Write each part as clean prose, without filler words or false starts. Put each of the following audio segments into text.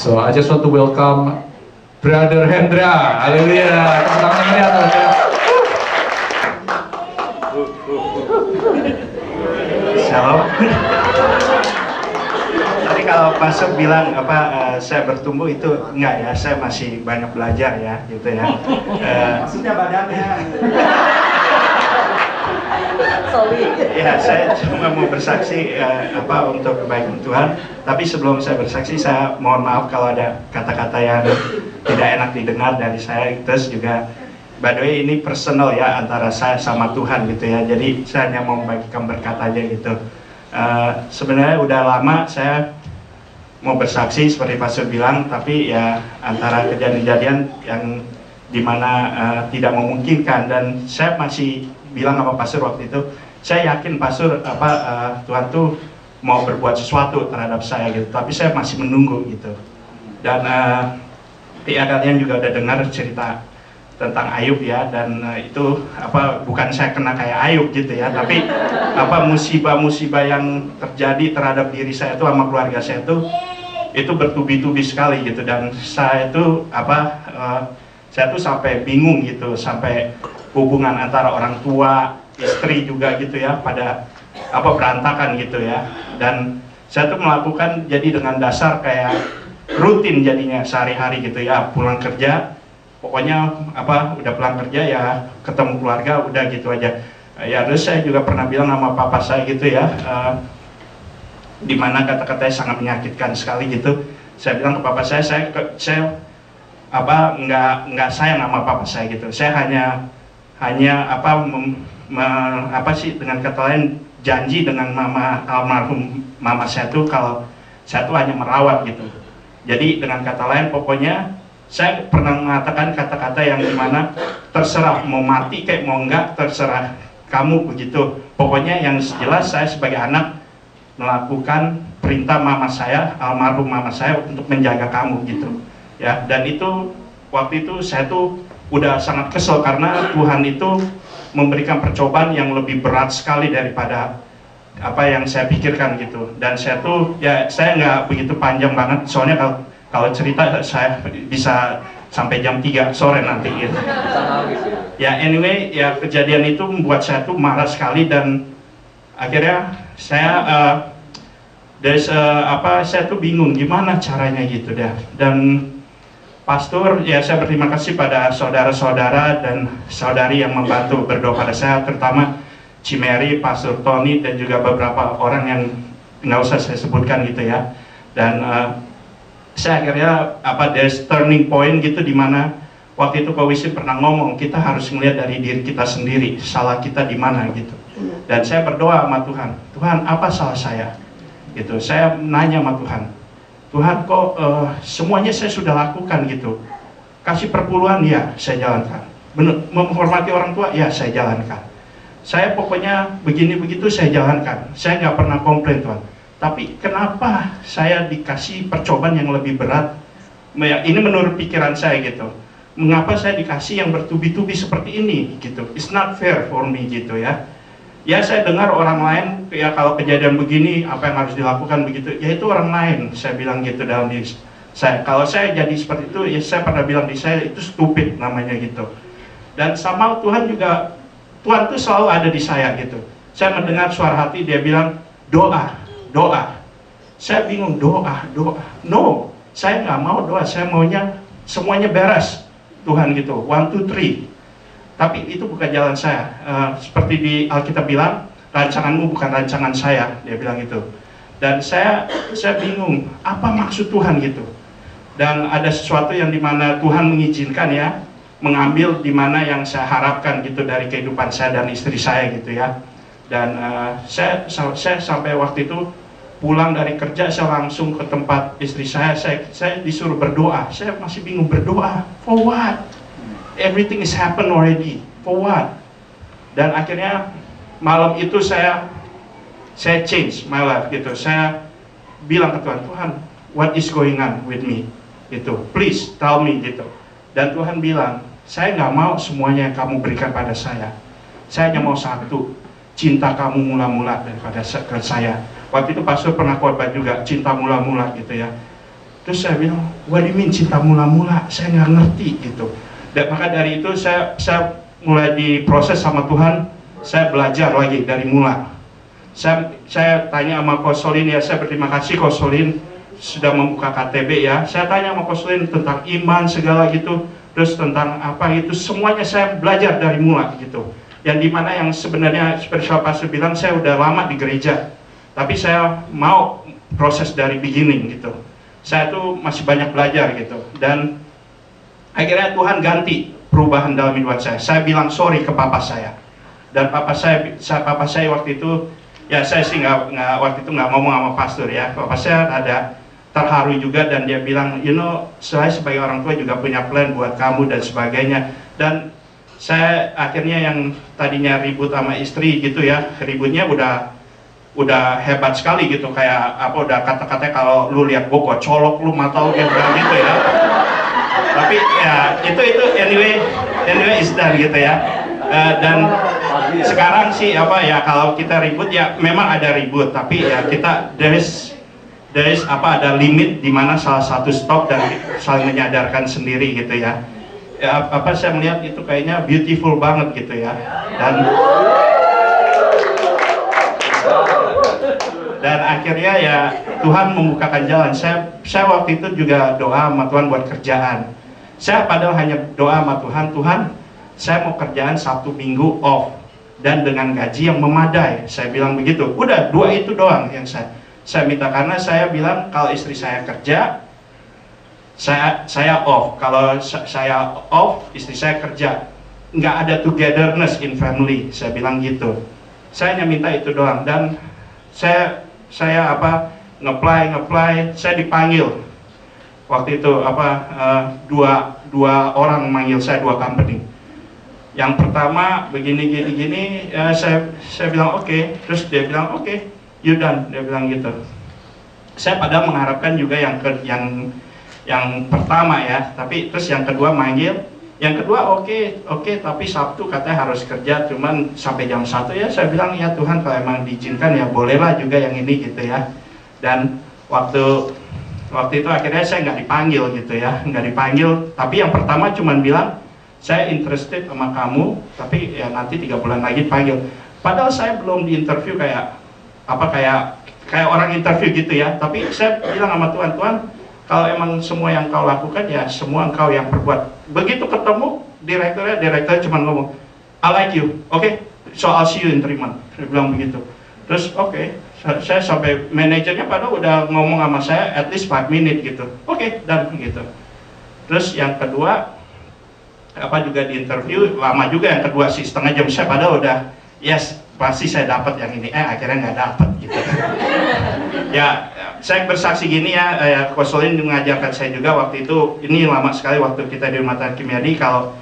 So I just want to welcome Brother Hendra. Haleluya. Tepuk tangan Hendra teman-teman. Shalom. Tadi kalau Pastor bilang saya bertumbuh itu enggak ya, saya masih banyak belajar ya, gitu ya. Maksudnya badannya. Ya, saya cuma mau bersaksi untuk kebaikan Tuhan. Tapi sebelum saya bersaksi, saya mohon maaf kalau ada kata-kata yang tidak enak didengar dari saya. Terus juga, by the way, ini personal ya antara saya sama Tuhan gitu ya. Jadi saya hanya mau membagikan berkat aja gitu. Sebenarnya udah lama saya mau bersaksi seperti Pastor bilang, tapi ya antara kejadian-kejadian yang dimana tidak memungkinkan, dan saya masih bilang sama Pastor waktu itu, saya yakin Pastor Tuhan tuh mau berbuat sesuatu terhadap saya gitu, tapi saya masih menunggu gitu. Dan ya kalian juga udah dengar cerita tentang Ayub ya, dan itu bukan saya kena kayak Ayub gitu ya, tapi musibah-musibah yang terjadi terhadap diri saya itu sama keluarga saya itu bertubi-tubi sekali gitu. Dan saya itu saya tuh sampai bingung gitu, sampai hubungan antara orang tua, istri juga gitu ya, pada berantakan gitu ya. Dan saya tuh melakukan jadi dengan dasar kayak rutin jadinya sehari-hari gitu ya, pulang kerja pokoknya udah pulang kerja ya ketemu keluarga udah gitu aja ya. Terus saya juga pernah bilang sama papa saya gitu ya, dimana kata-katanya sangat menyakitkan sekali gitu. Saya bilang ke papa saya nggak sayang sama papa saya gitu. Saya hanya dengan kata lain janji dengan almarhum mama saya tuh, kalau saya tuh hanya merawat gitu. Jadi dengan kata lain, pokoknya saya pernah mengatakan kata-kata yang dimana terserah mau mati kayak mau enggak, terserah kamu begitu. Pokoknya yang jelas saya sebagai anak melakukan perintah mama saya, almarhum mama saya, untuk menjaga kamu gitu ya. Dan itu waktu itu saya tuh udah sangat kesel karena Tuhan itu memberikan percobaan yang lebih berat sekali daripada apa yang saya pikirkan gitu. Dan saya tuh ya, saya nggak begitu panjang banget soalnya kalau cerita saya bisa sampai jam 3 sore nanti gitu. Ya anyway, ya kejadian itu membuat saya tuh marah sekali, dan akhirnya saya saya tuh bingung gimana caranya gitu dah. Dan Pastor, ya saya berterima kasih pada saudara-saudara dan saudari yang membantu berdoa pada saya, terutama Cimeri, Pastor Tony, dan juga beberapa orang yang nggak usah saya sebutkan gitu ya. Dan saya akhirnya there's turning point gitu, dimana waktu itu Ko Wisi pernah ngomong kita harus melihat dari diri kita sendiri, salah kita di mana gitu. Dan saya berdoa sama Tuhan, Tuhan apa salah saya gitu. Saya nanya sama Tuhan kok semuanya saya sudah lakukan gitu. Kasih perpuluhan ya saya jalankan, menghormati orang tua ya saya jalankan, saya pokoknya begini begitu saya jalankan, saya nggak pernah komplain Tuhan. Tapi kenapa saya dikasih percobaan yang lebih berat? Ini menurut pikiran saya gitu, mengapa saya dikasih yang bertubi-tubi seperti ini gitu. It's not fair for me gitu ya. Ya saya dengar orang lain ya, kalau kejadian begini apa yang harus dilakukan begitu, ya itu orang lain, saya bilang gitu dalam diri saya. Kalau saya jadi seperti itu, ya saya pernah bilang di saya itu stupid namanya gitu. Dan sama Tuhan juga, Tuhan tuh selalu ada di saya gitu. Saya mendengar suara hati, dia bilang doa. Saya bingung, doa. No, saya nggak mau doa, saya maunya semuanya beres Tuhan gitu, 1, 2, 3. Tapi itu bukan jalan saya. Seperti di Alkitab bilang, rancanganmu bukan rancangan saya, dia bilang gitu. Dan saya bingung, apa maksud Tuhan gitu. Dan ada sesuatu yang dimana Tuhan mengizinkan ya, mengambil dimana yang saya harapkan gitu dari kehidupan saya dan istri saya gitu ya. Dan saya sampai waktu itu pulang dari kerja, saya langsung ke tempat istri saya disuruh berdoa. Saya masih bingung, berdoa for what? Everything is happen already, for what? Dan akhirnya malam itu saya change my life gitu. Saya bilang ke Tuhan, what is going on with me? Gitu, please tell me gitu. Dan Tuhan bilang, saya nggak mau semuanya yang kamu berikan pada saya. Saya hanya mau satu, cinta kamu mula-mula daripada ke saya. Waktu itu Pastor pernah khotbah juga, cinta mula-mula gitu ya. Terus saya bilang, what do you mean cinta mula-mula? Saya nggak ngerti gitu. Dan maka dari itu saya mulai diproses sama Tuhan. Saya belajar lagi dari mula. Saya tanya sama Kosolin ya, saya berterima kasih Kosolin sudah membuka KTB ya. Saya tanya sama Kosolin tentang iman segala gitu, terus tentang apa gitu, semuanya saya belajar dari mula gitu. Yang dimana yang sebenarnya spiritual pastor bilang saya udah lama di gereja, tapi saya mau proses dari beginning gitu. Saya tuh masih banyak belajar gitu, dan akhirnya Tuhan ganti perubahan dalam hidup saya. Saya bilang sorry ke papa saya, dan papa saya waktu itu ya, saya sih waktu itu nggak ngomong sama pastor ya. Papa saya ada terharu juga, dan dia bilang, you know, saya sebagai orang tua juga punya plan buat kamu dan sebagainya. Dan saya akhirnya yang tadinya ribut sama istri gitu ya, ributnya udah hebat sekali gitu, kayak apa, udah kata-katanya kalau lu lihat gua colok lu mata lu kayak gitu ya. Tapi ya itu anyway is done gitu ya. Dan sekarang sih apa ya, kalau kita ribut ya memang ada ribut, tapi ya kita there is ada limit di mana salah satu stop dan saling menyadarkan sendiri gitu ya. Ya apa, saya melihat itu kayaknya beautiful banget gitu ya. Dan akhirnya ya Tuhan membukakan jalan. Saya waktu itu juga doa sama Tuhan buat kerjaan. Saya padahal hanya doa sama Tuhan, saya mau kerjaan Sabtu Minggu off dan dengan gaji yang memadai. Saya bilang begitu. Udah, dua itu doang yang saya minta, karena saya bilang kalau istri saya kerja, saya off. Kalau saya off, istri saya kerja. Nggak ada togetherness in family. Saya bilang gitu. Saya hanya minta itu doang, dan saya apa, nge-apply, saya dipanggil. Waktu itu apa, dua orang manggil saya, dua company. Yang pertama begini, saya bilang oke. Terus dia bilang oke, you done, dia bilang gitu. Saya padahal mengharapkan juga yang pertama ya, tapi terus yang kedua manggil, yang kedua oke, tapi Sabtu katanya harus kerja, cuman sampai jam 1 ya. Saya bilang ya Tuhan, kalau emang diizinkan ya bolehlah juga yang ini gitu ya. Dan waktu itu akhirnya saya nggak dipanggil gitu ya, nggak dipanggil. Tapi yang pertama cuman bilang, saya interested sama kamu, tapi ya nanti 3 bulan lagi dipanggil. Padahal saya belum di interview kayak orang interview gitu ya. Tapi saya bilang sama Tuhan, kalau emang semua yang kau lakukan ya semua engkau yang berbuat. Begitu ketemu direkturnya cuma ngomong, I like you, okay, so I'll see you in 3 months. Saya bilang begitu. Terus oke, saya sampai manajernya padahal udah ngomong sama saya at least 5 minutes gitu. Oke, dan gitu. Terus yang kedua apa juga di interview lama juga, yang kedua sih setengah jam. Saya padahal udah yes pasti saya dapat yang ini, akhirnya nggak dapat gitu. Ya saya bersaksi gini ya, Kosolin mengajarkan saya juga waktu itu, ini lama sekali waktu kita di rumah tangga Kimiadi, kalau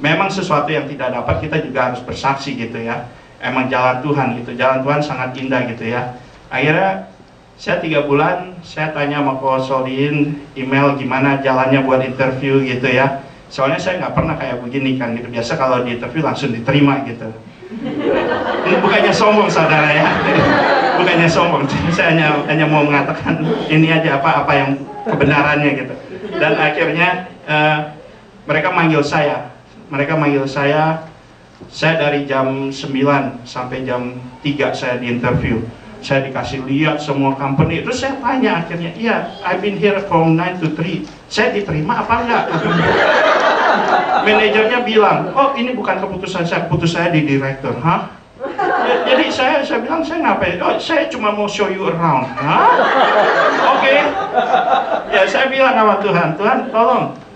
memang sesuatu yang tidak dapat kita juga harus bersaksi gitu ya. Emang jalan Tuhan gitu, jalan Tuhan sangat indah gitu ya. Akhirnya saya 3 bulan saya tanya sama Kosolin email gimana jalannya buat interview gitu ya. Soalnya saya nggak pernah kayak begini kan gitu. Biasa kalau di interview langsung diterima gitu. Ini bukannya sombong saudara ya, bukannya sombong. Saya hanya mau mengatakan ini aja apa yang kebenarannya gitu. Dan akhirnya mereka manggil saya dari jam 9 sampai jam 3 saya di interview. Saya dikasih lihat semua company, terus saya tanya akhirnya, iya, I've been here from 9 to 3, saya diterima apa enggak? Manajernya bilang, oh ini bukan keputusan saya di direktur, hah? Jadi saya bilang, saya ngapain? Oh saya cuma mau show you around, hah? Oke. Ya saya bilang sama Tuhan,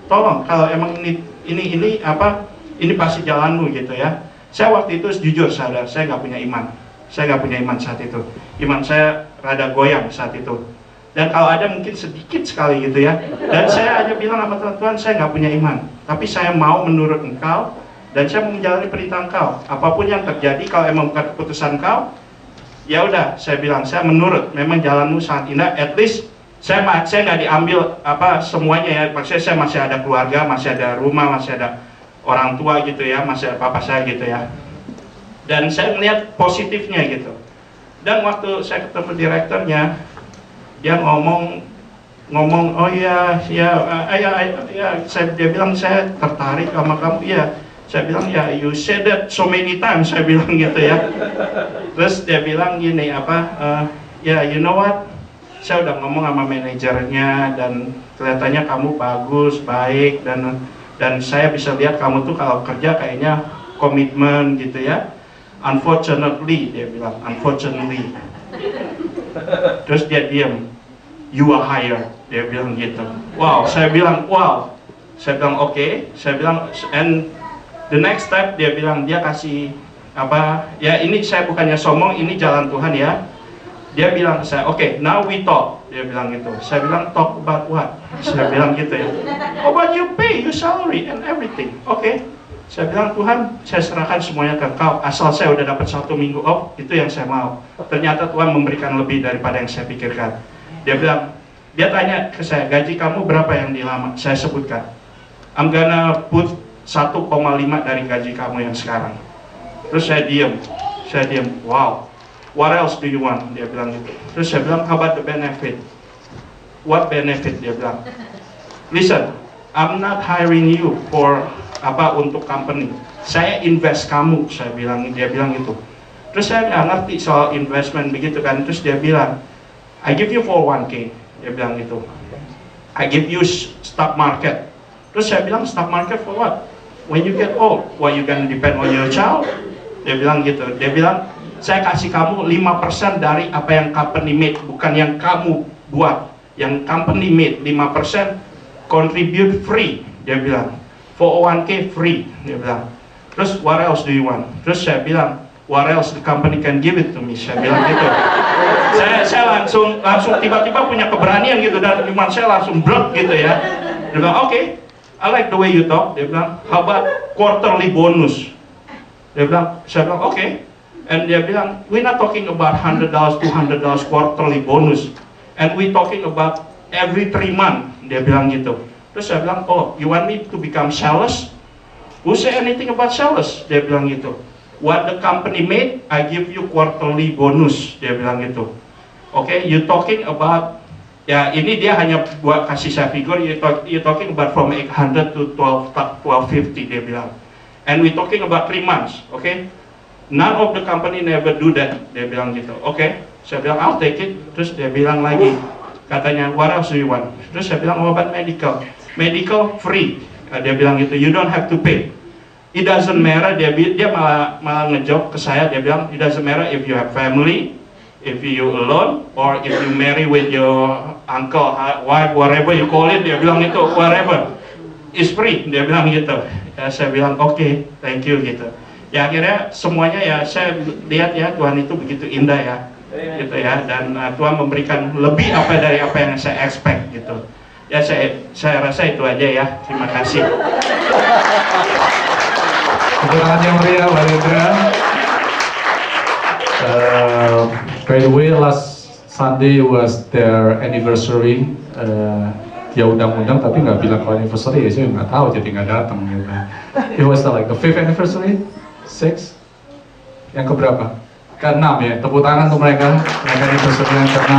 tolong kalau emang ini apa, ini pasti jalanmu gitu ya. Saya waktu itu jujur saudara, saya nggak punya iman. Saya nggak punya iman saat itu. Iman saya rada goyang saat itu. Dan kalau ada mungkin sedikit sekali gitu ya. Dan saya hanya bilang sama Tuhan, saya nggak punya iman. Tapi saya mau menurut Engkau, dan saya mau menjalani perintah Engkau. Apapun yang terjadi, kalau emang bukan keputusan Engkau, ya udah. Saya bilang, saya menurut. Memang jalanmu sangat indah. At least saya nggak diambil apa semuanya ya. Maksudnya saya masih ada keluarga, masih ada rumah, masih ada orang tua gitu ya, masih ada papa saya gitu ya. Dan saya melihat positifnya gitu. Dan waktu saya ketemu direkturnya, dia ngomong ngomong, oh ya, dia bilang saya tertarik sama kamu, ya. Saya bilang ya, you said that so many times, saya bilang gitu ya. Terus dia bilang gini ya, you know what? Saya udah ngomong sama manajernya dan kelihatannya kamu bagus, baik dan saya bisa lihat kamu tuh kalau kerja kayaknya komitmen gitu ya. Unfortunately, dia bilang, unfortunately. Terus dia diam. You are hired, dia bilang gitu. Wow, saya bilang wow. Saya bilang oke. Saya bilang and the next step dia bilang dia kasih ya ini saya bukannya sombong, ini jalan Tuhan ya. Dia bilang ke saya, oke, now we talk. Dia bilang gitu. Saya bilang talk about what? Saya bilang gitu ya. About you pay, your salary and everything. Oke. Saya bilang Tuhan, saya serahkan semuanya ke Engkau. Asal saya udah dapat 1 minggu off, itu yang saya mau. Ternyata Tuhan memberikan lebih daripada yang saya pikirkan. Dia bilang, dia tanya ke saya, gaji kamu berapa yang dilama? Saya sebutkan, I'm gonna put 1,5 dari gaji kamu yang sekarang. Terus saya diam, wow, what else do you want? Dia bilang gitu. Terus saya bilang, how about the benefit? What benefit? Dia bilang, listen, I'm not hiring you for untuk company. Saya invest kamu, dia bilang gitu. Terus saya nggak ngerti soal investment begitu kan. Terus dia bilang, I give you 401k, dia bilang gitu. I give you stock market. Terus saya bilang stock market for what? When you get old, what you gonna depend on your child? Dia bilang gitu. Dia bilang saya kasih kamu 5% dari apa yang company made, bukan yang kamu buat. Yang company made 5% contribute free, dia bilang. 401k free, dia bilang. Terus what else do you want? Terus saya bilang, what else the company can give it to me? Saya bilang gitu. Saya langsung tiba-tiba punya keberanian gitu dan iman saya langsung blok gitu ya. Dia bilang, oke, I like the way you talk. Dia bilang, how about quarterly bonus? Dia bilang, saya bilang, oke. And dia bilang, we're not talking about $100, $200 quarterly bonus. And we talking about every 3 months. Dia bilang gitu. Terus saya bilang, oh, you want me to become sales? Who say anything about sales? Dia bilang gitu. What the company made, I give you quarterly bonus. Dia bilang gitu. Oke, you talking about, ya ini dia hanya buat kasih saya figur, you talking about from 800 to 1250, dia bilang. And we talking about 3 months, okay? None of the company never do that, dia bilang gitu. Oke, saya bilang I'll take it. Terus dia bilang lagi, katanya what else do you want? Terus saya bilang obat medical, medical free. Dia bilang gitu, you don't have to pay. It doesn't matter, dia malah ngejok ke saya, dia bilang it doesn't matter if you have family, if you alone, or if you marry with your uncle, wife, whatever you call it, dia bilang itu, whatever, is free, dia bilang gitu. Ya, saya bilang oke, thank you gitu. Ya akhirnya semuanya ya saya lihat ya Tuhan itu begitu indah ya, gitu ya, dan Tuhan memberikan lebih dari apa yang saya expect gitu. Ya saya rasa itu aja ya, terima kasih. Tepuk tangan yang meriah, Pak Hendra. By the way, last Sunday was their anniversary. Ya undang-undang tapi nggak bilang kalau anniversary ya saya nggak tahu jadi nggak datang gitu. It was like the 5th anniversary, 6, yang keberapa? Ke-6 ya. Tepuk tangan untuk mereka anniversary yang ke-6.